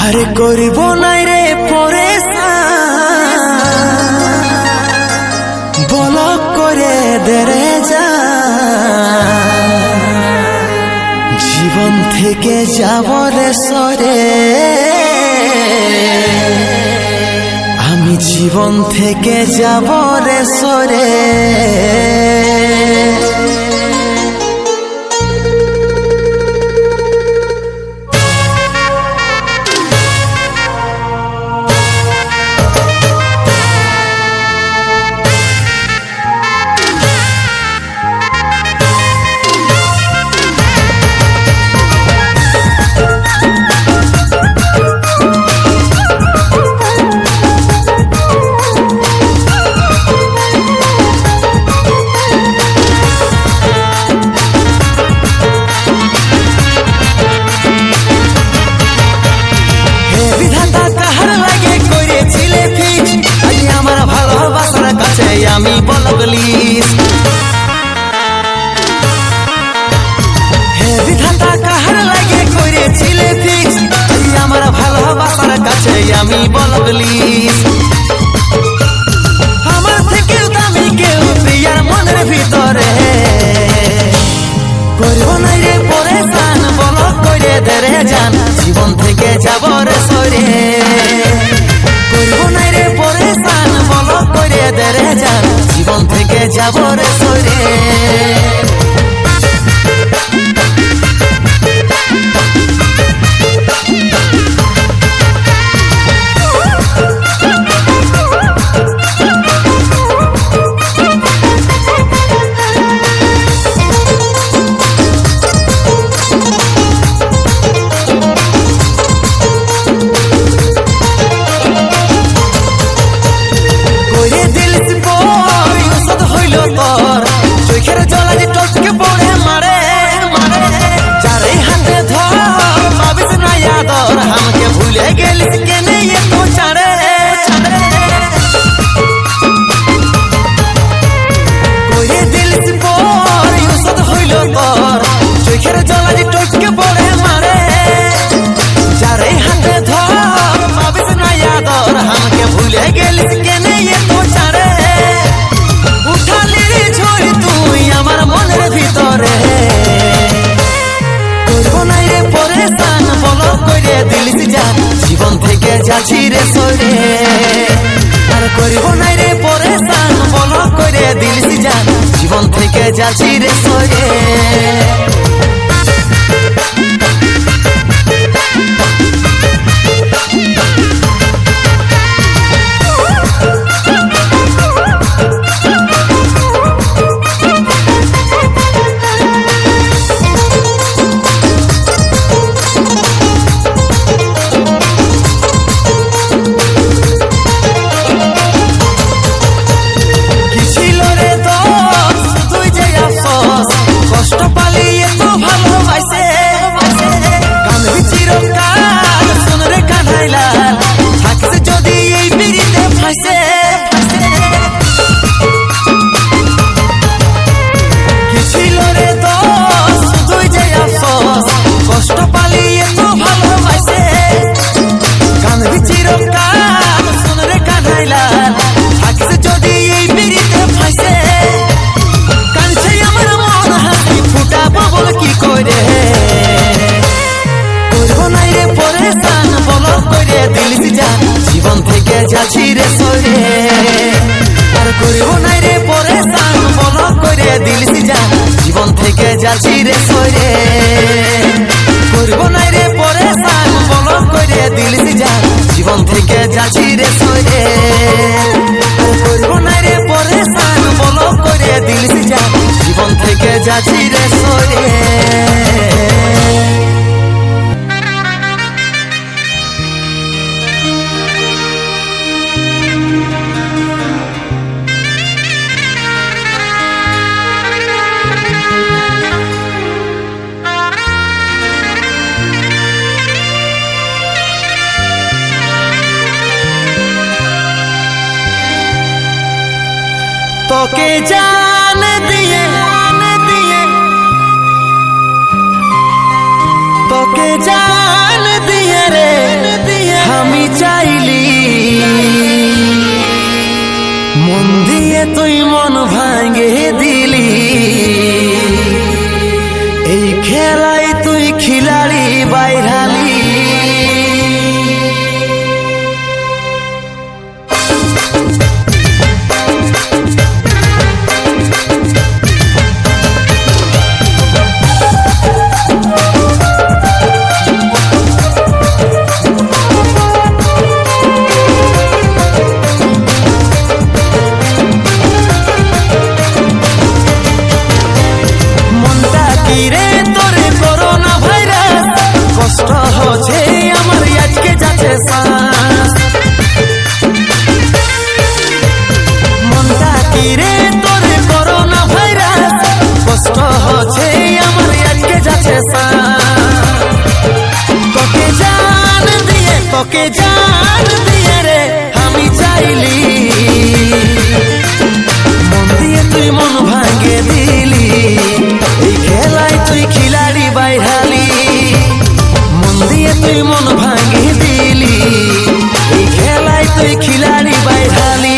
আরে করিব নাই রে পরেশান বলক করে দেরে যা জীবন থেকে যাব রে সরে আমি জীবন থেকে যাব রে সরে আমি বলগলিস হে বিধাতা কাহার লাগে করেছিলে ফিক্স আমার ভালোবাসার কাছে আমি বলগলিস আমার থেকে দামি কেউ প্রিয়ার মনের ভিতরে করব নাই রে পরেশান বলক করে দেরে যান জীবন থেকে যাব রে সরে করব নাই রে পরেশান বলক করে দেরে যান জীবন থেকে যাব রে সরে চোখের জলা যে টটকে পড়ে মারে চারে হাতে ধর পাবিস না আদর আমাকে ভুলে গেলিস কেনে এত চারে করে দিলিস পর ওষুধ হইল তোর চোখের জলা যে টটকে পড়ে মারে চারে হাতে ধর পাবিস না আদর আমাকে ভুলে গেলিস কেনে এত চারে আমার মনের ভিতরে করব নাই রে পরেশান বলক করে দিলিস জান জীবন থেকে যাচ্ছি রে সরে আর করব নাই রে পরেশান বলক করে দিলিস জান জীবন থেকে যাচ্ছি রে সরে জীবন থেকে যাচ্ছি রে সরে আর করব নাই রে পরেশান বলক করে দিলিস জান জীবন থেকে যাচ্ছি রে সরে করব নাই রে পরেশান বলক করে দিলিস জান জীবন থেকে যাচ্ছি রে সরে আর করব নাই রে পরেশান বলক করে দিলিস জান জীবন থেকে যাচ্ছি রে সরে তোকে জান দিয়ে তোকে জান দিয়ে রে তুই মন ভাঙে দিলি, এই খেলায় তুই খিলাড়ি বাইরালি। কষ্ট হচ্ছে আমার আজকে যাচ্ছে শ্বাস, মনটা কি রে তোর করোনা ভাইরাস, কষ্ট হচ্ছে আমার আজকে যাচ্ছে শ্বাস। তোকে জান দিয়ে রে আমি চাইলি, মন দিয়ে তুই মন ভাঙে দিলি, এই খেলায় তুই খিলাড়ি বাইরালি। মন দিয়ে তুই মন ভাঙে দিলি, এই খেলায় তুই খিলাড়ি বাইরালি।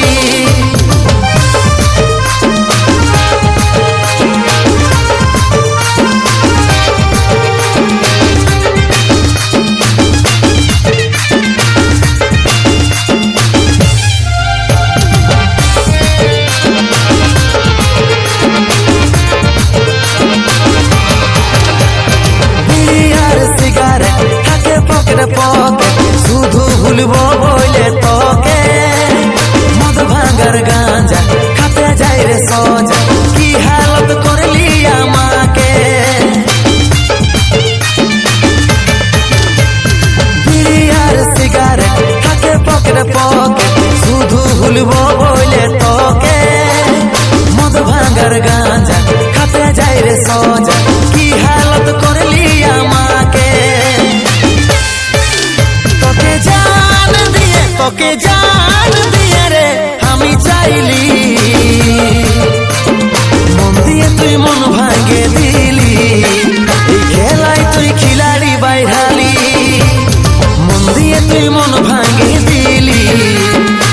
শুধু ভুলবো বলে তোকে, মদ ভাঙার গাঁজা খাতে যাই রে সজা, কি হালত করলি আমাকে। বিড়ি আর সিগারেট থাকে পকেটে পকেট, শুধু ভুলবো বলে তোকে, মদ ভাঙার গাঁজা খাতে যাই রে সজা, কি হালত করলি আমাকে। তোকে জান দিয়ে রে আমি চাইলি, মন দিয়ে তুই মন ভাঙে দিলি, এই খেলায় তুই খিলাড়ি বাইরালি। মন দিয়ে তুই মন ভাঙে দিলি,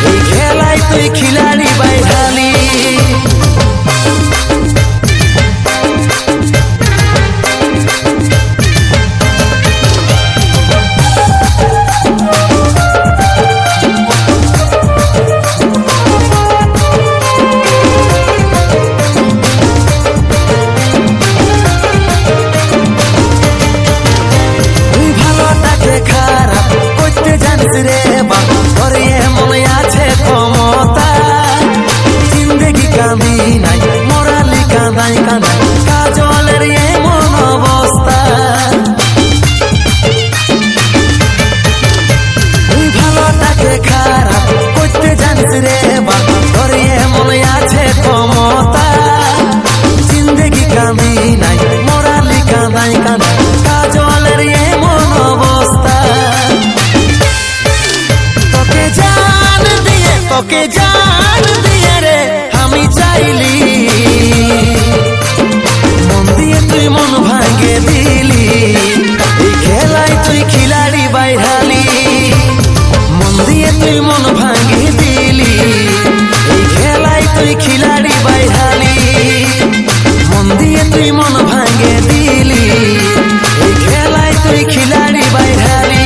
এই খেলায় তুই খিলাড়ি বাইরালি। খারাপ করতে জানিস রে বাপ, তোর এমন আছে ক্ষমতা, জিন্দেগি কাঁদি নাই মোরালি কাঁদাই কাঁদাই, কাজলের এমন অবস্থা। তুই ভালোটাকে খারাপ করতে জানিস রে বাপ, তোর এমন আছে ক্ষমতা, জিন্দেগি কাঁদি নাই মোরালি কাঁদাই কাঁদাই, কাজলের এমন অবস্থা। তোকে জান দিয়ে রে আমি চাইলি, মন দিয়ে তুই মন ভাঙে দিলি, এই খেলায় তুই খিলাড়ি বাইরালি। মন দিয়ে তুই মন ভাঙে দিলি, এই খেলায় তুই খিলাড়ি বাইরালি। মন দিয়ে তুই মন ভাঙে দিলি, এই খেলায় তুই খিলাড়ি বাইরালি।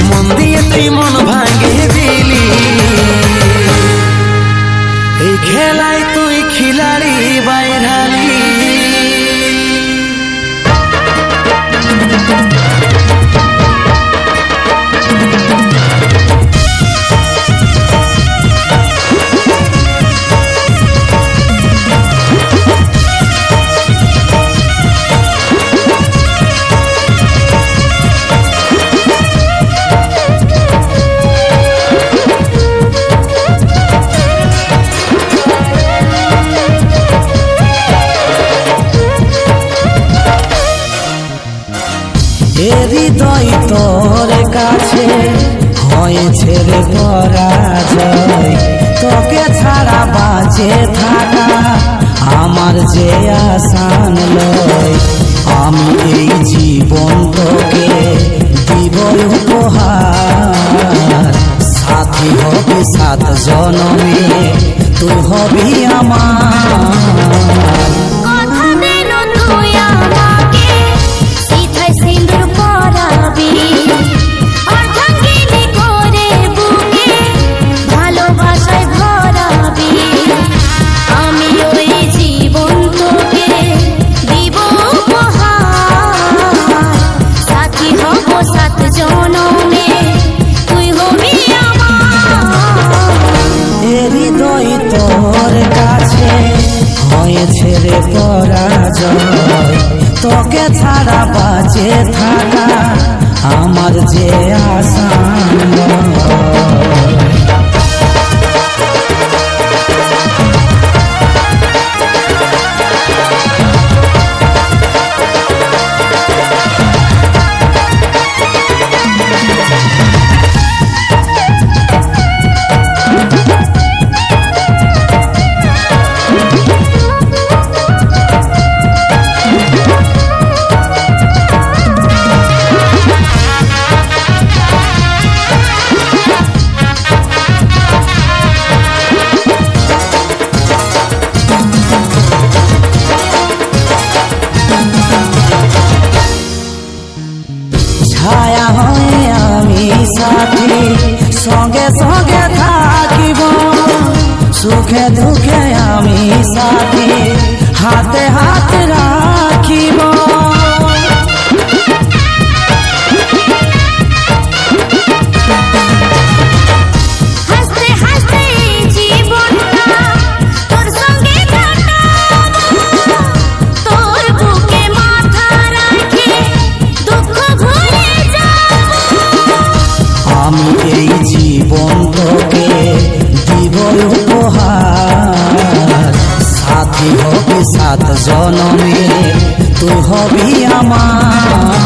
মন দিয়ে তুই মন ভাঙে দিলি, এই খেলায় তুই খিলাড়ি বাইরালি। হৃদয় তোর কাছে হয়েছে রে পরাজয়, তোকে ছাড়া বাঁচে থাকা আমার যে আসান লয়। আমি এই জীবন তোকে দিব উপহার, সাথী হবে 7 জনমে তুই হবি আমার। কথা দিল তুই আমাকে সিথায় সিঁদুর পরাবি, অর্ধাঙ্গিনী করে বুকে ভালোবাসায় ভরাবি। আমি ওই জীবন তোকে দিব উপহার, সাথী হব 7 জনমে, তুই হবি আমার। এ হৃদয় তোর কাছে হয়েছে রে পরাজয়, তোকে ছাড়া বাঁচে থাকা আমার যে আসান নয়। ছায়া হয়ে আমি সাথী, সঙ্গে সঙ্গে থাকিব, সুখে দুঃখে আমি সাথী, হাতে হাত রাখিব। হাসতে হাসতে জীবনটা তোর সঙ্গে কাটাবো, তোর বুকে মাথা রাখে দুঃখ ভুলে যাবো। আমি এই জীবন তোকে দিব উপহার, সাথী হবি 7 জনমে, তুই হবি আমার।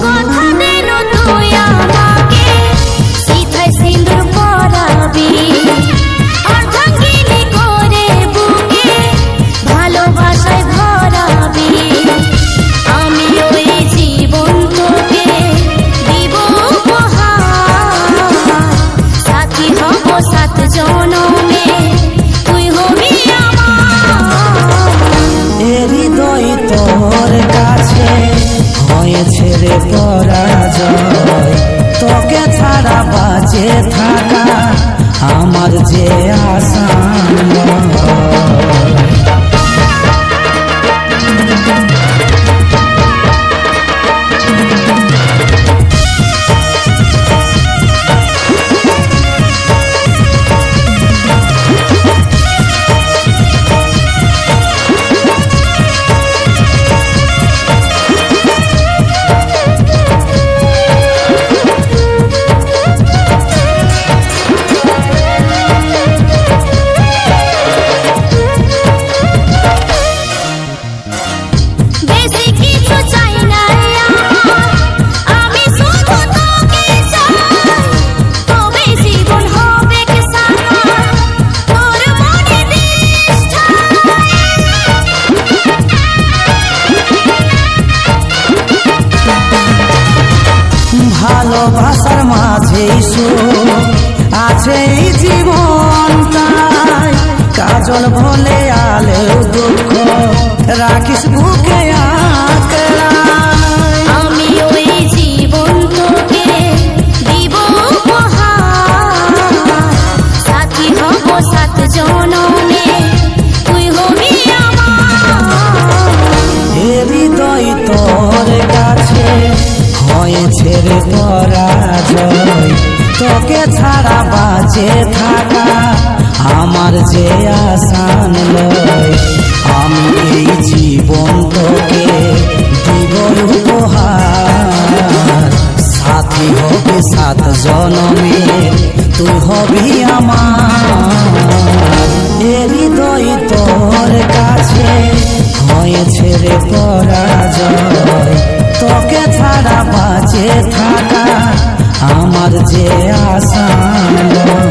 কথা দিল তুই আমাকে সিথায় সিঁদুর পরাবি, অর্ধাঙ্গিনী করে বুকে ভালোবাসায় ভরাবি। আমি ওই জীবন তোকে দিব উপহার, সাথী হব 7 জনমে, তুই হবি আমার। এ হৃদয় তোর কাছে হয়েছে রে পরাজয়, তোকে ছাড়া বাঁচে থাকা আমার যে আসান নয়। বেশি কিছু চাই না আমার, আমি শুধু তোকে চাই, তবে জীবন হবে সাথী, তোর মনে নিষ্ঠায়। ভালোবাসার মাঝেই সুখ আছে এই জীবনটায়, কাজল ভোলে আলেও দুঃখ রাখিস বুকে আঁকড়ায়। আমি ওই জীবন তোকে দিব উপহার, সাথী হব 7 জনমে, তুই হবি আমার। এ হৃদয় তোর কাছে হয়েছে রে পরাজয়, তোকে ছাড়া বাঁচে থাকা আমার যে আসান নয়। আমি এই জীবন তোকে দিব উপহার, সাথী হবি 7 জনমে, তুই হবি আমার। এ হৃদয় তোর কাছে হয়েছে রে পরাজয়, তোকে ছাড়া বাঁচে থাকা আমার যে আসান নয়।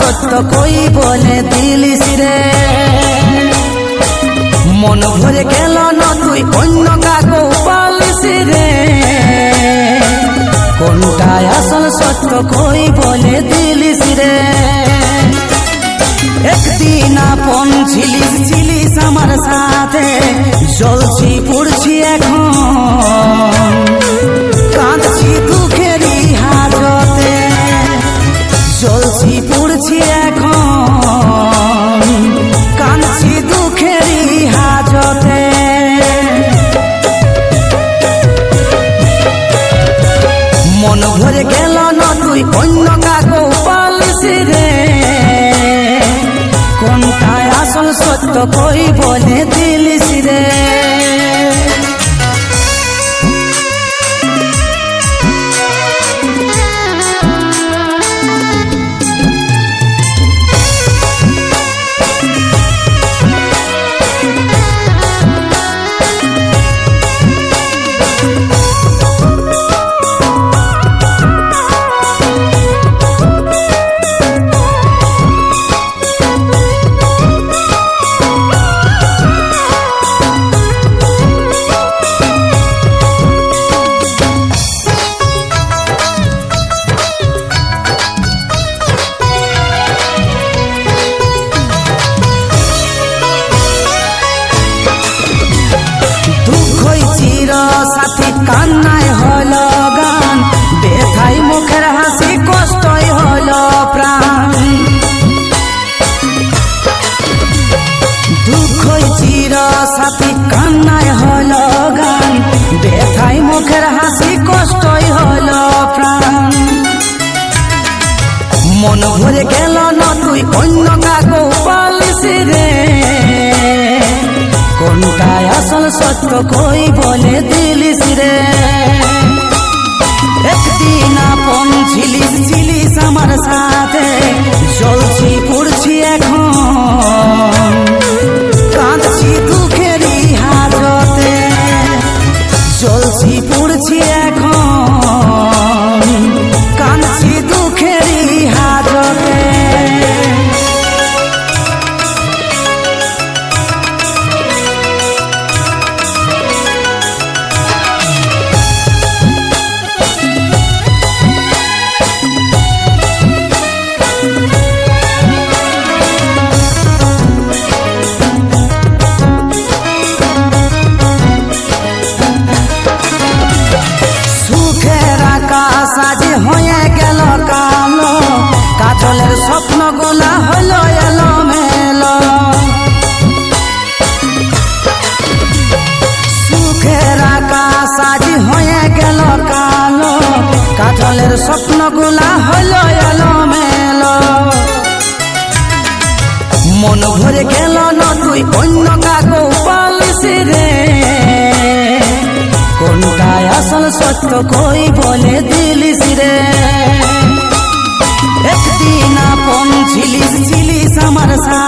সত্য কই বলে দিলিস রে মন ভরে গেল না তুই অন্য কাকো পালিস রে কোনটা আসল সত্য কই বলে দিলিস রে একদিন আপন ছিলিস আমার সাথে জ্বলছি পুড়ছি এখন কাঁদছি দুঃখেরই হাজতে জ্বলছি পুড়ছি এখন কাঁদছি দুঃখেরই হাজতে মন ভরে গেল না তুই অন্য কাকো পালিস রে কোনটা আসল সত্য কই বলে দিলিস রে সাথী কান্নায় হলো গান ব্যথাই মুখের হাসি কষ্টই হলো প্রাণ দুঃখই চির সাথী কান্নায় হলো গান ব্যথাই মুখের হাসি কষ্টই হলো প্রাণ মন ভরে গেল না তুই অন্য কাকো পালিস রে কোনটা আসল সত্য কই বলে দিলিস রে একদিন আপন ছিলিস আমার সাথে জ্বলছি পুড়ছি এখন কাঁদছি দুঃখেরই হাজতে জ্বলছি পুড়ছি এখন কাঁদছি দুঃখেরই হাজতে সাজে হয়ে গেল কালো কাজলের স্বপ্ন গোলা হলো এলো মেলো সুখের আকাশ সাজে হয়ে গেল কালো কাজলের স্বপ্ন গোলা হলো এলো মেলো মন ভরে গেল না তুই অন্য কাকো পালিস রে কোনটা আসল সত্য কই বলে দিলিস রে একদিন আপন ছিলিস আমার সাথে